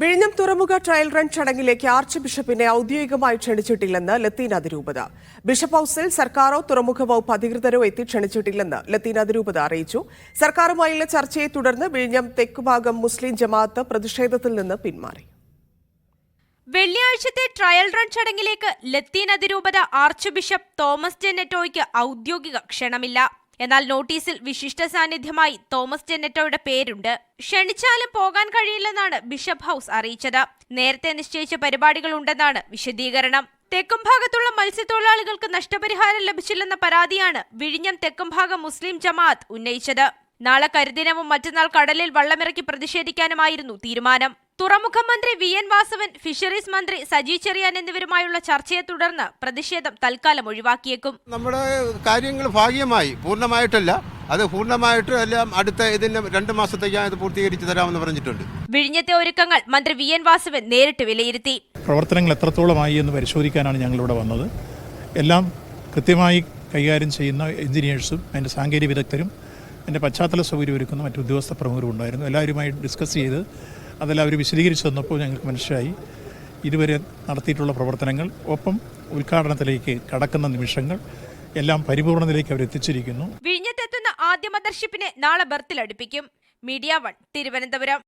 വിഴിഞ്ഞം തുറമുഖ trial run ചടങ്ങിലേക്ക് ആർച്ച് ബിഷപ്പിനെ ഔദ്യോഗികമായി ക്ഷണിച്ചിട്ടില്ലെന്ന് ലത്തീൻ അതിരൂപത. ബിഷപ്പ് ഹൌസിൽ സർക്കാരോ തുറമുഖ വകുപ്പ് അധികൃതരോ എത്തി ക്ഷണിച്ചിട്ടില്ലെന്ന് ലത്തീൻ അതിരൂപത അറിയിച്ചു. സർക്കാരുമായുള്ള ചർച്ചയെ തുടർന്ന് വിഴിഞ്ഞം തെക്കുഭാഗം മുസ്ലിം ജമാഅത്ത് പ്രതിഷേധത്തിൽ നിന്ന് പിന്മാറി. വെള്ളിയാഴ്ചത്തെ ട്രയൽ റൺ ചടങ്ങിലേക്ക് ലത്തീൻ അതിരൂപത ആർച്ച് ബിഷപ്പ് തോമസ് ജെന്നറ്റോയ്ക്ക് ഔദ്യോഗിക ക്ഷണമില്ല. എന്നാൽ നോട്ടീസിൽ വിശിഷ്ട സാന്നിധ്യമായി തോമസ് ജെന്നറ്റോയുടെ പേരുണ്ട്. ക്ഷണിച്ചാലും പോകാൻ കഴിയില്ലെന്നാണ് ബിഷപ്പ് ഹൌസ് അറിയിച്ചത്. നേരത്തെ നിശ്ചയിച്ച പരിപാടികളുണ്ടെന്നാണ് വിശദീകരണം. തെക്കുംഭാഗത്തുള്ള മത്സ്യത്തൊഴിലാളികൾക്ക് നഷ്ടപരിഹാരം ലഭിച്ചില്ലെന്ന പരാതിയാണ് വിഴിഞ്ഞം തെക്കുംഭാഗം മുസ്ലിം ജമാഅത്ത് ഉന്നയിച്ചത്. നാളെ കരിദിനവും മറ്റന്നാൾ കടലിൽ വള്ളമിറക്കി പ്രതിഷേധിക്കാനുമായിരുന്നു തീരുമാനം. തുറമുഖ മന്ത്രി വി എൻ വാസവൻ, ഫിഷറീസ് മന്ത്രി സജി ചെറിയാൻ എന്നിവരുമായുള്ള ചർച്ചയെ തുടർന്ന് പ്രതിഷേധം തൽക്കാലം ഒഴിവാക്കിയേക്കും. നമ്മുടെ കാര്യങ്ങൾ ഭാഗികമായി, പൂർണ്ണമായിട്ടല്ല, അത് പൂർണ്ണമായിട്ട് എല്ലാം അടുത്ത ഇതിന് 2 മാസത്തേക്കാണ് ഇത് പൂർത്തീകരിച്ചു തരാമെന്ന് പറഞ്ഞിട്ടുണ്ട്. വിഴിഞ്ഞത്തെ ഒരുക്കങ്ങൾ മന്ത്രി വി എൻ വാസവൻ നേരിട്ട് വിലയിരുത്തി. പ്രവർത്തനങ്ങൾ എത്രത്തോളമായി എന്ന് പരിശോധിക്കാനാണ് ഞങ്ങളിവിടെ വന്നത്. എല്ലാം കൃത്യമായി കൈകാര്യം ചെയ്യുന്ന എഞ്ചിനീയേഴ്സും അതിൻ്റെ സാങ്കേതിക വിദഗ്ധരും അതിൻ്റെ പശ്ചാത്തല സൗകര്യം ഒരുക്കുന്ന മറ്റു ഉദ്യോഗസ്ഥ പ്രമുഖരും ഉണ്ടായിരുന്നു. എല്ലാവരുമായി ഡിസ്കസ് ചെയ്ത് അതെല്ലാം അവർ വിശദീകരിച്ചു തന്നപ്പോൾ ഞങ്ങൾക്ക് മനസ്സിലായി ഇതുവരെ നടത്തിയിട്ടുള്ള പ്രവർത്തനങ്ങൾ ഒപ്പം ഉദ്ഘാടനത്തിലേക്ക് കടക്കുന്ന നിമിഷങ്ങൾ എല്ലാം പരിപൂർണതയിലേക്ക് അവർ എത്തിച്ചിരിക്കുന്നു. വിഴിഞ്ഞത്തെത്തുന്ന ആദ്യ മദർഷിപ്പിനെ നാളെ ബർത്തിൽ അടുപ്പിക്കും. മീഡിയ 1 തിരുവനന്തപുരം.